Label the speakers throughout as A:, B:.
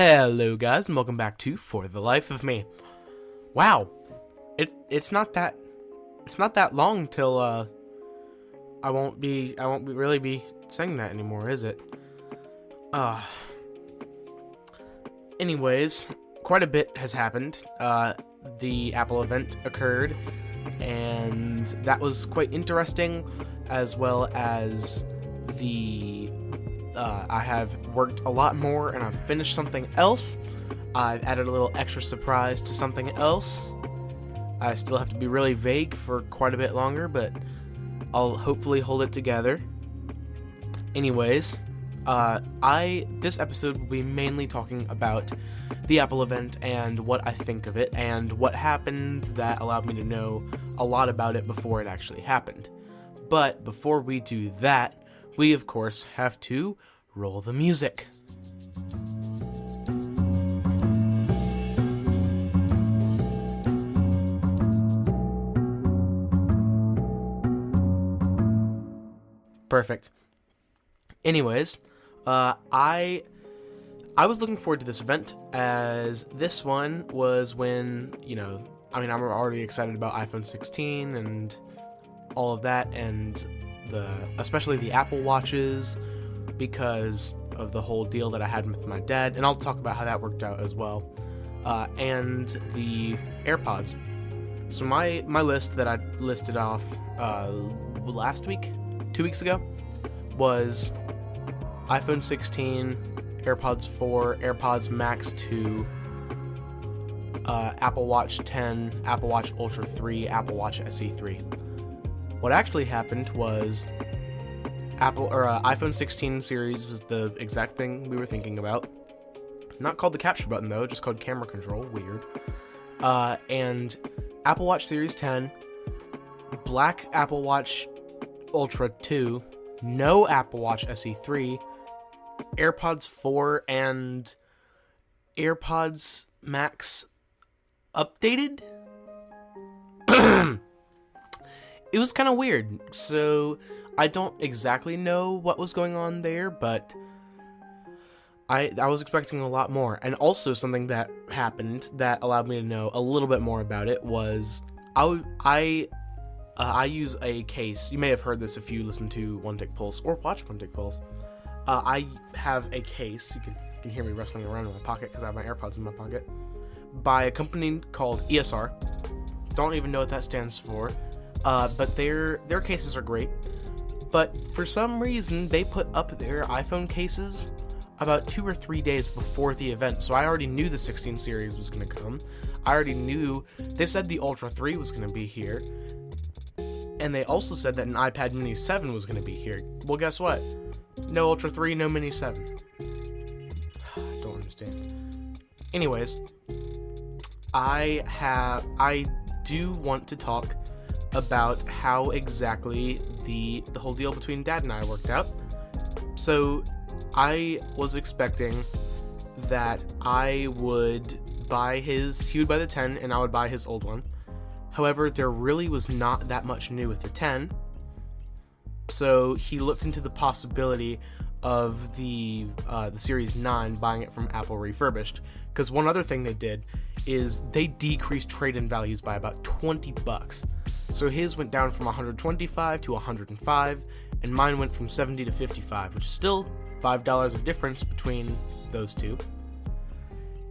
A: Hello guys, and welcome back to For the Life of Me. Wow, it's not that long till I won't really be saying that anymore, is it? Anyways, quite a bit has happened. The Apple event occurred, and that was quite interesting, as well as I have worked a lot more, and I've finished something else. I've added a little extra surprise to something else. I still have to be really vague for quite a bit longer, but I'll hopefully hold it together. Anyways, this episode will be mainly talking about the Apple event and what I think of it, and what happened that allowed me to know a lot about it before it actually happened. But before we do that, we of course have to roll the music. Perfect. Anyways, I was looking forward to this event, as this one was when, I'm already excited about iPhone 16 and all of that, and especially the Apple Watches, because of the whole deal that I had with my dad, and I'll talk about how that worked out as well, and the AirPods. So my list that I listed off last week, 2 weeks ago, was iPhone 16, AirPods 4, AirPods Max 2, Apple Watch 10, Apple Watch Ultra 3, Apple Watch SE 3. What actually happened was iPhone 16 series was the exact thing we were thinking about. Not called the capture button though, just called camera control. Weird. And Apple Watch Series 10, black Apple Watch Ultra 2, no Apple Watch SE 3, AirPods 4, and AirPods Max updated? It was kind of weird, so I don't exactly know what was going on there, but I was expecting a lot more. And also something that happened that allowed me to know a little bit more about it was I use a case. You may have heard this if you listen to One Tick Pulse or watch One Tick Pulse. I have a case. You can hear me wrestling around in my pocket because I have my AirPods in my pocket, by a company called ESR. Don't even know what that stands for. But their cases are great. But for some reason, they put up their iPhone cases about 2 or 3 days before the event. So I already knew the 16 series was going to come. I already knew, they said the Ultra 3 was going to be here. And they also said that an iPad Mini 7 was going to be here. Well, guess what? No Ultra 3, no Mini 7. I don't understand. Anyways, I do want to talk about how exactly the whole deal between Dad and I worked out. So I was expecting that he would buy the 10 and I would buy his old one. However, there really was not that much new with the 10. So he looked into the possibility of the Series 9, buying it from Apple refurbished. Because one other thing they did is they decreased trade-in values by about $20. So his went down from $125 to $105, and mine went from $70 to $55, which is still $5 of difference between those two.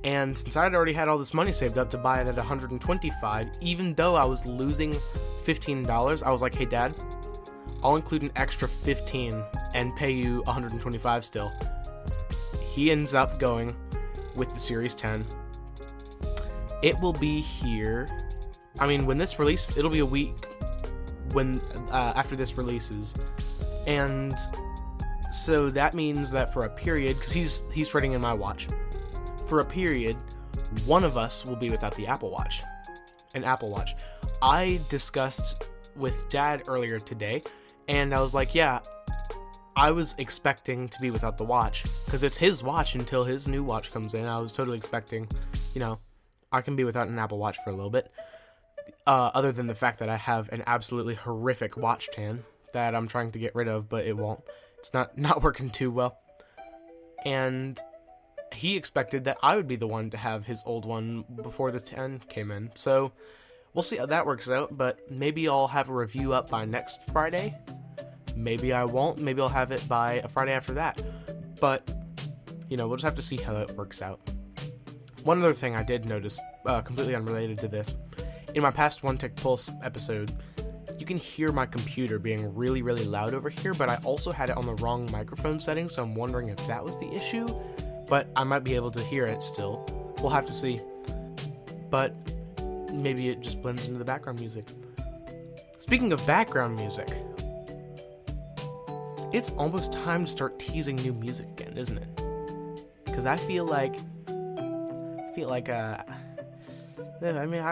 A: And since I had already had all this money saved up to buy it at $125, even though I was losing $15, I was like, hey Dad, I'll include an extra $15 and pay you $125 still. He ends up going with the Series 10. It will be here. When this releases, it'll be a week after this releases. And so that means that for a period, because he's trading in my watch, for a period, one of us will be without the Apple Watch. An Apple Watch. I discussed with Dad earlier today, and I was like, yeah, I was expecting to be without the watch, because it's his watch until his new watch comes in. I was totally expecting, I can be without an Apple Watch for a little bit. Other than the fact that I have an absolutely horrific watch tan that I'm trying to get rid of, but it won't. It's not working too well. And he expected that I would be the one to have his old one before the 10 came in. So we'll see how that works out, but maybe I'll have a review up by next Friday. Maybe I won't. Maybe I'll have it by a Friday after that. But, we'll just have to see how it works out. One other thing I did notice, completely unrelated to this, in my past One Tick Pulse episode, you can hear my computer being really, really loud over here, but I also had it on the wrong microphone setting, so I'm wondering if that was the issue, but I might be able to hear it still. We'll have to see. But maybe it just blends into the background music. Speaking of background music, it's almost time to start teasing new music again, isn't it? Because I feel like, I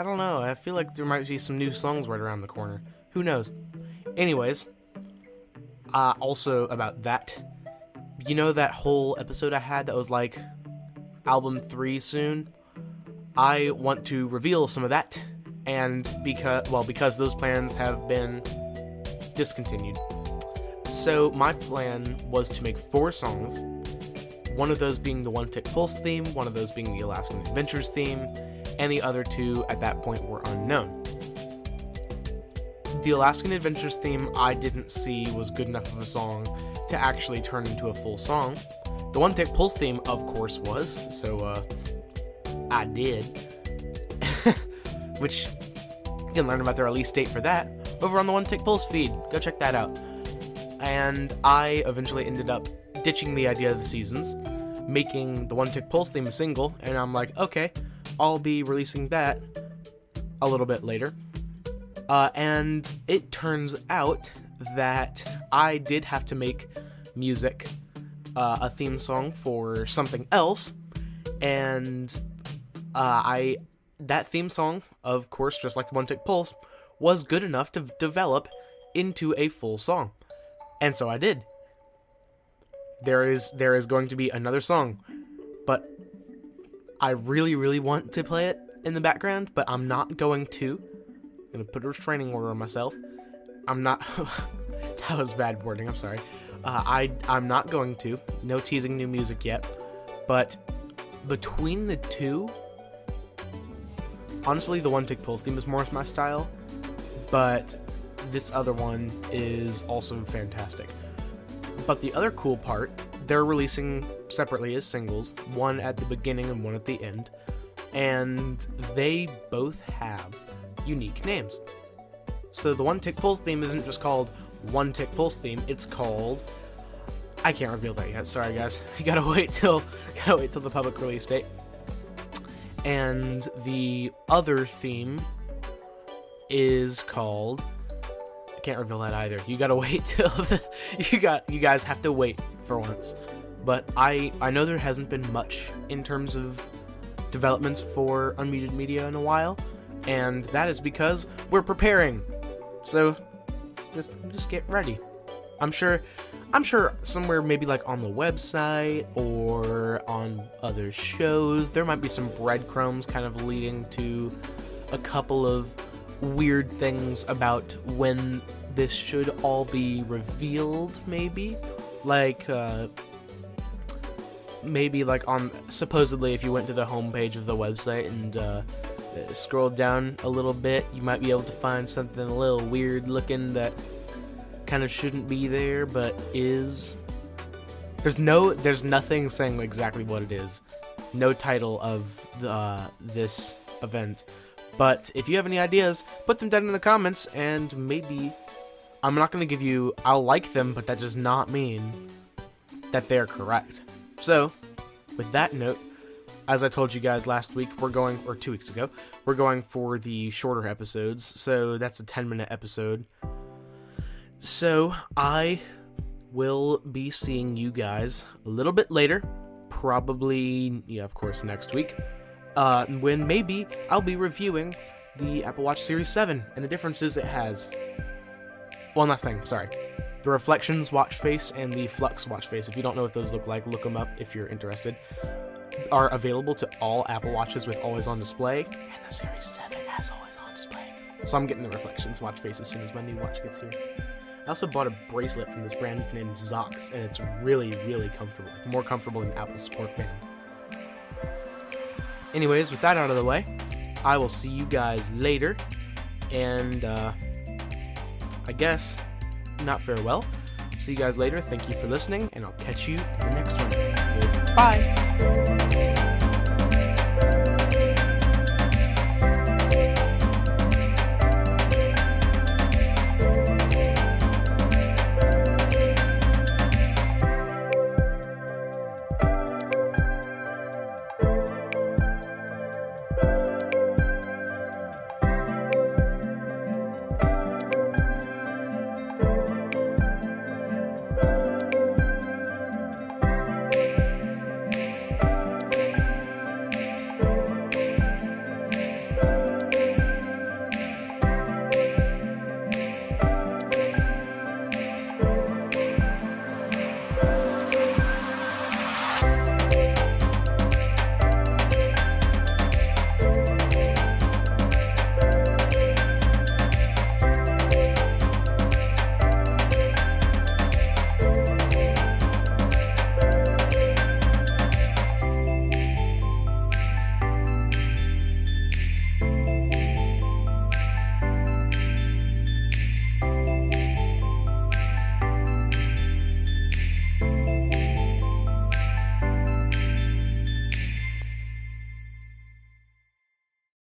A: don't know. I feel like there might be some new songs right around the corner. Who knows? Anyways, also about that, that whole episode I had that was like album 3 soon? I want to reveal some of that, and because those plans have been discontinued. So my plan was to make 4 songs, one of those being the One Tick Pulse theme, one of those being the Alaskan Adventures theme, and the other 2 at that point were unknown. The Alaskan Adventures theme I didn't see was good enough of a song to actually turn into a full song. The One Tick Pulse theme, of course, was, so I did. Which, you can learn about the release date for that over on the One Tick Pulse feed. Go check that out. And I eventually ended up ditching the idea of the seasons, making the One Tick Pulse theme a single, and I'm like, okay, I'll be releasing that a little bit later. And it turns out that I did have to make music, a theme song for something else, and that theme song, of course, just like the One Tick Pulse, was good enough to develop into a full song. And so I did. There is going to be another song, but I really, really want to play it in the background, but I'm not going to. I'm going to put a restraining order on myself. I'm not... That was bad wording, I'm sorry. I'm not going to. No teasing new music yet. But between the 2, honestly, the One Tick Pulse theme is more my style, but this other one is also fantastic. But the other cool part, they're releasing separately as singles, one at the beginning and one at the end, and they both have unique names. So the One Tick Pulse theme isn't just called One Tick Pulse theme, it's called... I can't reveal that yet, sorry guys. You gotta wait till the public release date. And the other theme is called... I can't reveal that either. You gotta wait till you guys have to wait for once. But I know there hasn't been much in terms of developments for Unmuted Media in a while, and that is because we're preparing. So just get ready. I'm sure somewhere maybe like on the website or on other shows there might be some breadcrumbs kind of leading to a couple of weird things about when this should all be revealed, maybe on supposedly if you went to the homepage of the website and scrolled down a little bit, you might be able to find something a little weird looking that kind of shouldn't be there but is. There's nothing saying exactly what it is, no title of this event. But if you have any ideas, put them down in the comments, and maybe... I'm not going to give you... I'll like them, but that does not mean that they're correct. So, with that note, as I told you guys last week, or 2 weeks ago, we're going for the shorter episodes, so that's a 10-minute episode. So, I will be seeing you guys a little bit later, probably, of course, next week. When maybe I'll be reviewing the Apple Watch Series 7 and the differences it has. One last thing, sorry. The Reflections watch face and the Flux watch face, if you don't know what those look like, look them up if you're interested, are available to all Apple Watches with Always On Display, and the Series 7 has Always On Display. So I'm getting the Reflections watch face as soon as my new watch gets here. I also bought a bracelet from this brand named Zox, and it's really, really comfortable, like more comfortable than Apple's Sport Band. Anyways, with that out of the way, I will see you guys later. And I guess, not farewell. See you guys later. Thank you for listening, and I'll catch you in the next one. Goodbye.